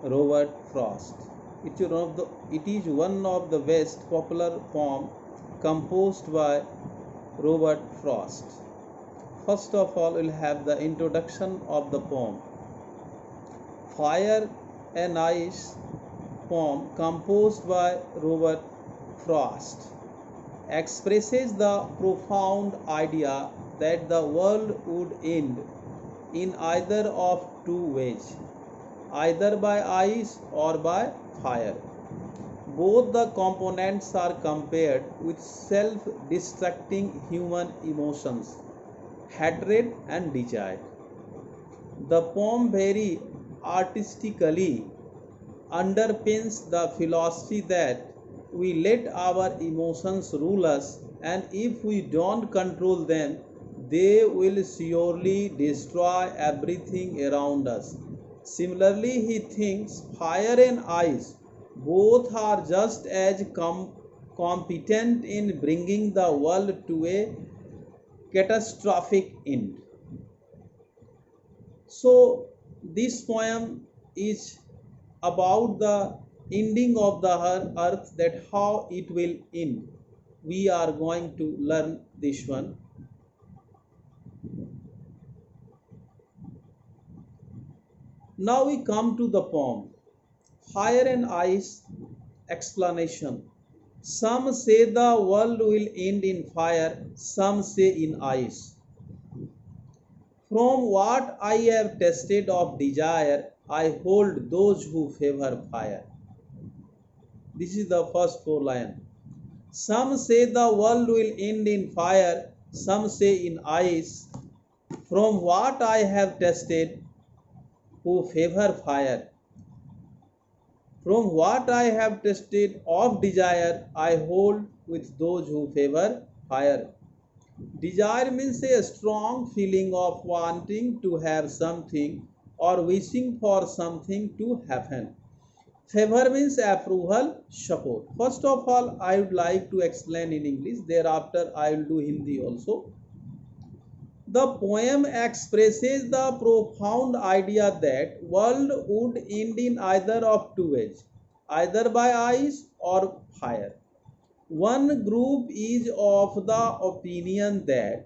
Robert Frost. It is one of the best popular poem composed by Robert Frost. First of all, we'll have the introduction of the poem. Fire and Ice poem composed by Robert Frost expresses the profound idea that the world would end in either of two ways, either by ice or by fire. Both the components are compared with self-destructing human emotions, hatred and desire. The poem very artistically underpins the philosophy that we let our emotions rule us, and if we don't control them, they will surely destroy everything around us. Similarly, he thinks fire and ice both are just as competent in bringing the world to a catastrophic end. So, this poem is about the ending of the earth, that how it will end. We are going to learn this one. Now we come to the poem. Fire and Ice explanation. Some say the world will end in fire, some say in ice. From what I have tasted of desire, I hold those who favor fire. This is the first four line. Some say the world will end in fire, some say in ice. From what I have tasted, who favor fire. From what I have tasted of desire, I hold with those who favor fire. Desire means a strong feeling of wanting to have something or wishing for something to happen. Favor means approval, support. First of all, I would like to explain in English. Thereafter, I will do Hindi also. The poem expresses the profound idea that world would end in either of two ways, either by ice or fire. One group is of the opinion that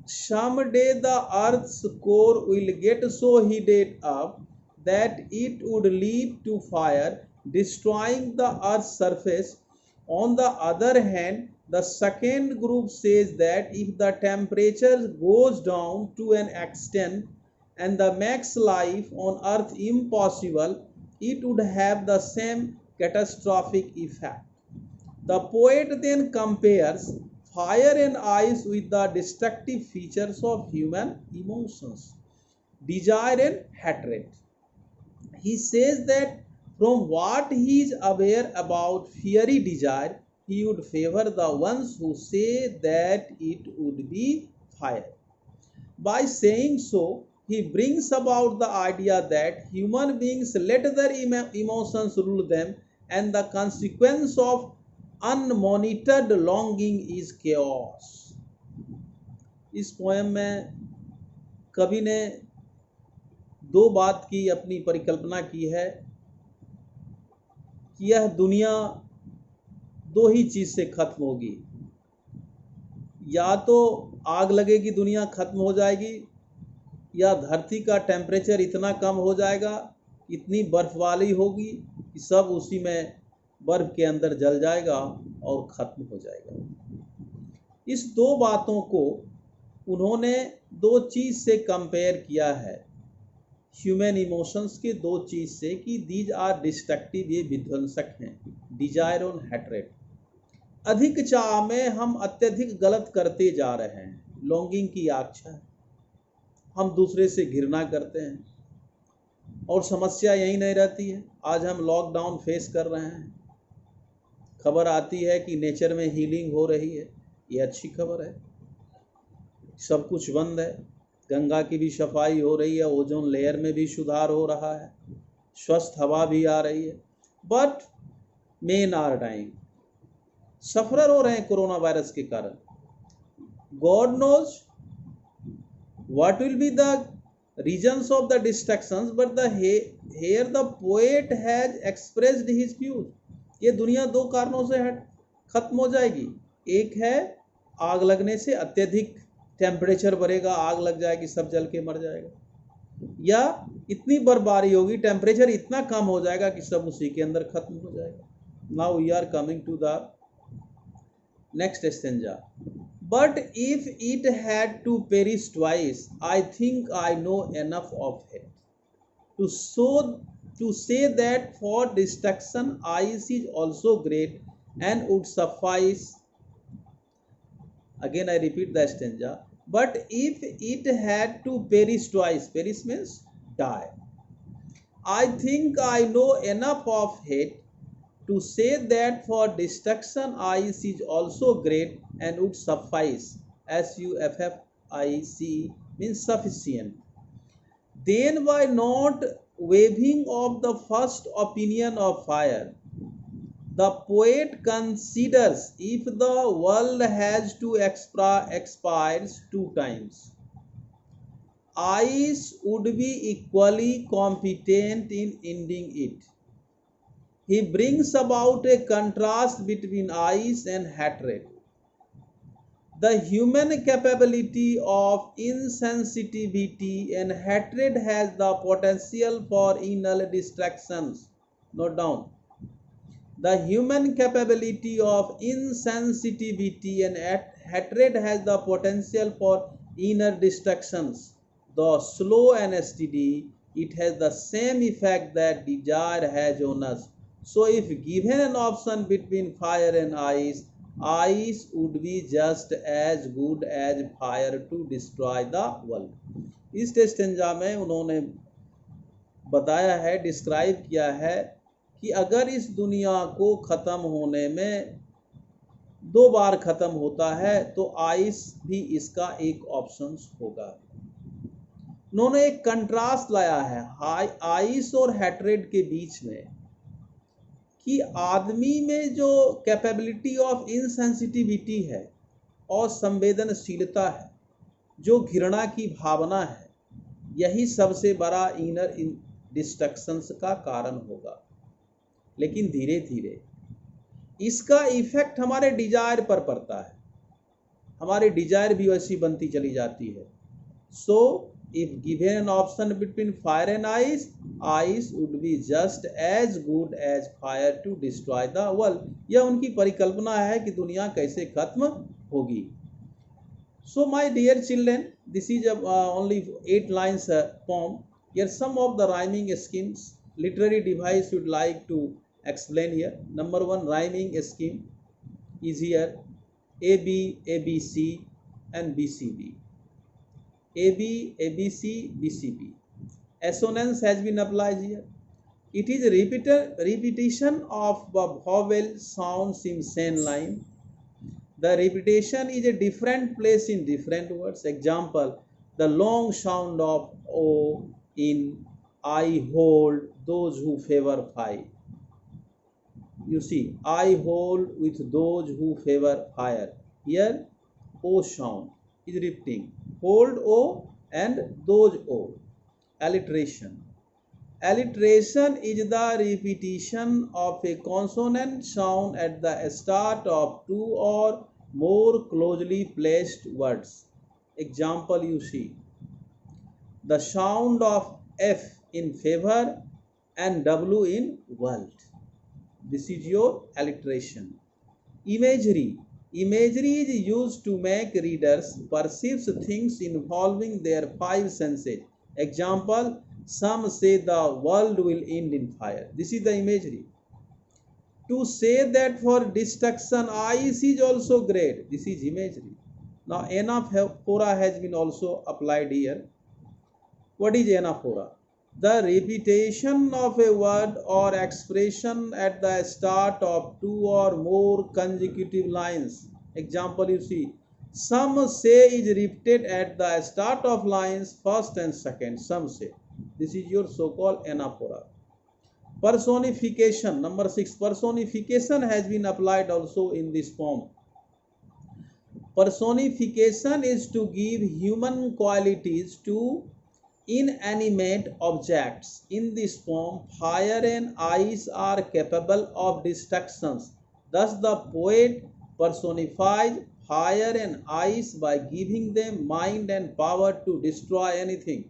someday the earth's core will get so heated up that it would lead to fire, destroying the earth's surface. On the other hand, the second group says that if the temperature goes down to an extent and that makes life on earth impossible, it would have the same catastrophic effect. The poet then compares fire and ice with the destructive features of human emotions, desire and hatred. He says that from what he is aware about fiery desire, he would favor the ones who say that it would be fire. By saying so, he brings about the idea that human beings let their emotions rule them, and the consequence of unmonitored longing is chaos. इस poem में कवि ने दो बात की अपनी परिकल्पना की है कि यह दुनिया दो ही चीज से खत्म होगी, या तो आग लगेगी, दुनिया खत्म हो जाएगी, या धरती का टेम्परेचर इतना कम हो जाएगा, इतनी बर्फवाली होगी कि सब उसी में बर्फ के अंदर जल जाएगा और खत्म हो जाएगा। इस दो बातों को उन्होंने दो चीज से कंपेयर किया है, ह्यूमन इमोशंस के दो चीज से, कि दीज आर डिस्ट्रक्टिव, ये विध्वंसक हैं, डिजायर और हैट्रेड। अधिक चाह में हम अत्यधिक गलत करते जा रहे हैं, लॉन्गिंग की आख्या है, हम दूसरे से घृणा करते हैं। और समस्या यही नहीं रहती है, आज हम लॉकडाउन फेस कर रहे हैं, खबर आती है कि नेचर में हीलिंग हो रही है, ये अच्छी खबर है, सब कुछ बंद है, गंगा की भी सफाई हो रही है, ओजोन लेयर में भी सुधार हो रहा है, स्वस्थ हवा भी आ रही है, but men are dying, suffer हो रहे हैं कोरोना वायरस के कारण। God knows what will be the reasons of the distractions, but here the poet has expressed his views. ये दुनिया दो कारणों से खत्म हो जाएगी। एक है आग लगने से, अत्यधिक टेम्परेचर बढ़ेगा, आग लग जाएगी, सब जल के मर जाएगा, या इतनी बर्बादी होगी, टेम्परेचर इतना कम हो जाएगा कि सब उसी के अंदर खत्म हो जाएगा। Now we are coming to the next stanza. But if it had to perish twice, I think I know enough of it to say that for destruction ice is also great and would suffice. Again I repeat the stanza. But if it had to perish twice, perish means die, I think I know enough of it to say that for destruction ice is also great and would suffice. Suffice means sufficient. Then why not waiving of the first opinion of fire? The poet considers if the world has to expire 2 times, ice would be equally competent in ending it. He brings about a contrast between ice and hatred. The human capability of insensitivity and hatred has the potential for inner distractions. Note down. The human capability of insensitivity and hatred has the potential for inner distractions. Though slow and steady, it has the same effect that desire has on us. So if given an option between fire and ice, ice would be just as good as fire to destroy the world. इस stanza में उन्होंने बताया है, describe किया है कि अगर इस दुनिया को ख़त्म होने में 2 बार ख़त्म होता है तो आइस भी इसका एक ऑप्शन होगा। उन्होंने एक कंट्रास्ट लाया है आइस और हैट्रेड के बीच में, कि आदमी में जो कैपेबिलिटी ऑफ इनसेंसिटिविटी है और संवेदनशीलता है, जो घृणा की भावना है, यही सबसे बड़ा इनर डिस्ट्रक्शंस का कारण होगा। लेकिन धीरे धीरे इसका इफेक्ट हमारे डिजायर पर पड़ता है, हमारी डिजायर भी वैसी बनती चली जाती है। सो if given an option between fire and ice, ice would be just as good as fire to destroy the world. यह उनकी परिकल्पना है कि दुनिया कैसे खत्म होगी। So my dear children, this is only 8 lines poem. Here some of the rhyming schemes, literary device would like to explain here. Number 1, rhyming scheme is here: AB, ABC and BCB. AB, ABC, BCB. Assonance has been applied here. It is a repetition of the vowel sounds in same line. The repetition is a different place in different words. Example, the long sound of O in I hold those who favor fire. You see, I hold with those who favor fire. Here, O sound is repeating. Hold O and those O. Alliteration. Alliteration is the repetition of a consonant sound at the start of 2 or more closely placed words. Example, you see, the sound of F in favor and W in world. This is your alliteration. Imagery. Imagery is used to make readers perceive things involving their 5 senses. Example, some say the world will end in fire. This is the imagery. To say that for destruction ice is also great. This is imagery. Now anaphora has been also applied here. What is anaphora? The repetition of a word or expression at the start of 2 or more consecutive lines. Example, you see, some say is repeated at the start of lines first and second. Some say. This is your so-called anaphora. Personification. Number 6. Personification has been applied also in this poem. Personification is to give human qualities to inanimate objects. In this poem, fire and ice are capable of destructions. Thus, the poet personifies fire and ice by giving them mind and power to destroy anything.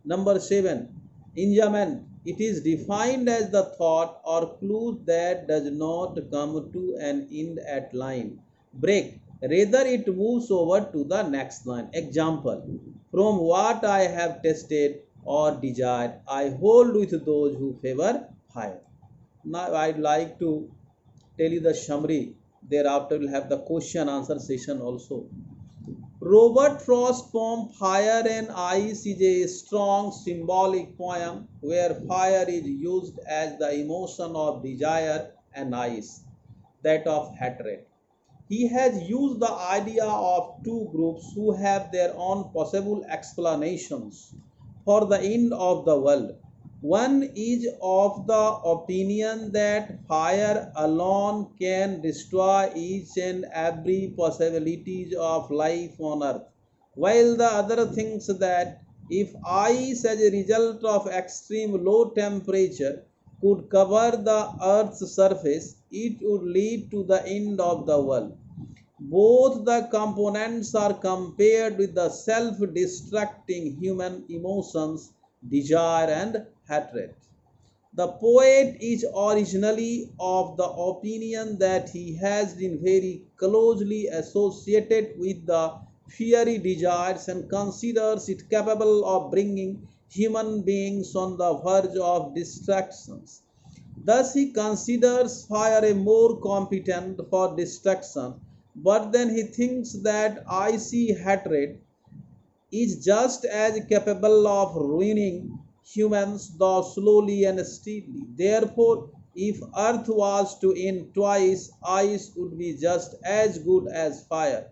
Number 7. Enjambment. It is defined as the thought or clue that does not come to an end at line. Break. Rather, it moves over to the next line. Example. From what I have tasted or desired, I hold with those who favor fire. Now, I'd like to tell you the summary. Thereafter, we'll have the question answer session also. Robert Frost's poem Fire and Ice is a strong symbolic poem where fire is used as the emotion of desire and ice that of hatred. He has used the idea of two groups who have their own possible explanations for the end of the world. One is of the opinion that fire alone can destroy each and every possibility of life on earth, while the other thinks that if ice as a result of extreme low temperature could cover the earth's surface, it would lead to the end of the world. Both the components are compared with the self-destructing human emotions, desire and hatred. The poet is originally of the opinion that he has been very closely associated with the fiery desires and considers it capable of bringing human beings on the verge of destructions. Thus, he considers fire a more competent for destruction, but then he thinks that icy hatred is just as capable of ruining humans, though slowly and steadily. Therefore, if earth was to end twice, ice would be just as good as fire.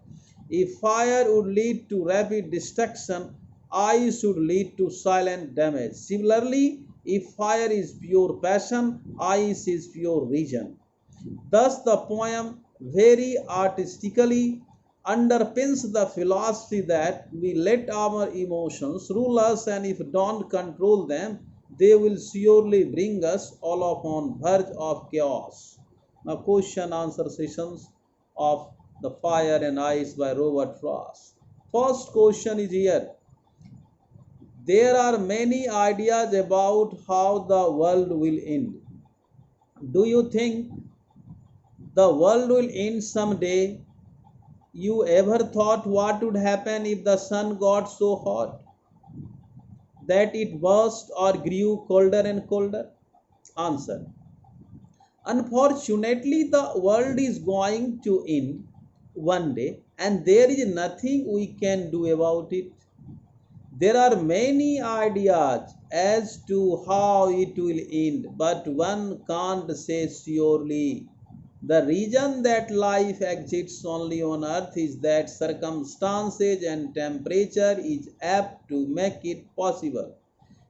If fire would lead to rapid destruction, ice would lead to silent damage. Similarly, if fire is pure passion, ice is pure reason. Thus, the poem very artistically underpins the philosophy that we let our emotions rule us, and if don't control them, they will surely bring us all upon verge of chaos. Now, question answer sessions of the Fire and Ice by Robert Frost. First question is here. There are many ideas about how the world will end. Do you think the world will end someday? You ever thought what would happen if the sun got so hot that it burst or grew colder and colder? Answer. Unfortunately, the world is going to end one day and there is nothing we can do about it. There are many ideas as to how it will end, but one can't say surely. The reason that life exists only on earth is that circumstances and temperature is apt to make it possible.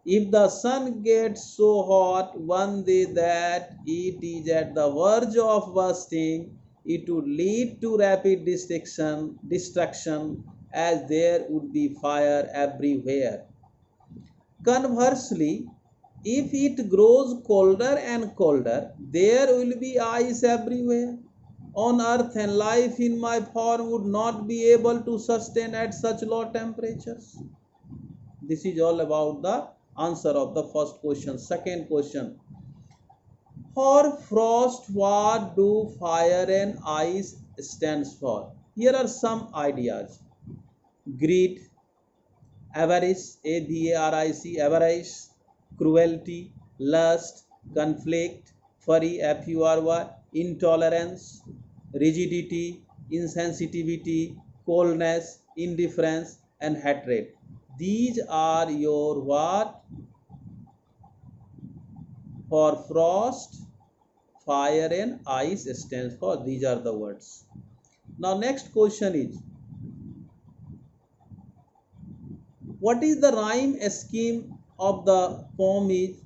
If the sun gets so hot one day that it is at the verge of bursting, it would lead to rapid destruction as there would be fire everywhere. Conversely, if it grows colder and colder, there will be ice everywhere on earth, and life in my form would not be able to sustain at such low temperatures. This is all about the answer of the first question. Second question. For Frost, what do fire and ice stands for? Here are some ideas. Greed, avarice, A-V-A-R-I-C, avarice, cruelty, lust, conflict, fury, F-U-R-Y, intolerance, rigidity, insensitivity, coldness, indifference, and hatred. These are your what? For Frost, fire and ice stands for. These are the words. Now next question is, what is the rhyme scheme of the poem is?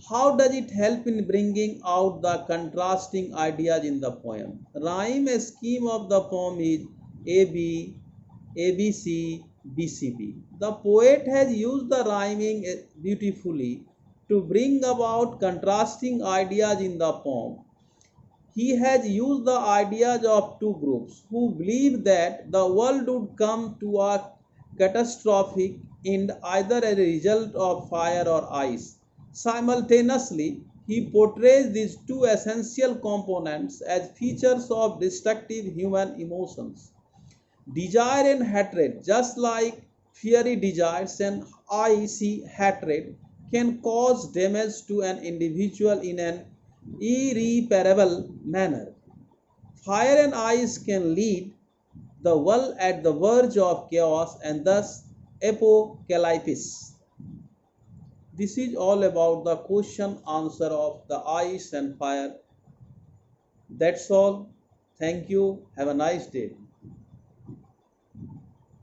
How does it help in bringing out the contrasting ideas in the poem? Rhyme scheme of the poem is A B, ABC, BCP. The poet has used the rhyming beautifully to bring about contrasting ideas in the poem. He has used the ideas of two groups who believe that the world would come to a catastrophic end either as a result of fire or ice. Simultaneously, he portrays these two essential components as features of destructive human emotions. Desire and hatred, just like fiery desires and icy hatred, can cause damage to an individual in an irreparable manner. Fire and ice can lead the world at the verge of chaos and thus apocalypse. This is all about the question answer of the ice and fire. That's all. Thank you. Have a nice day.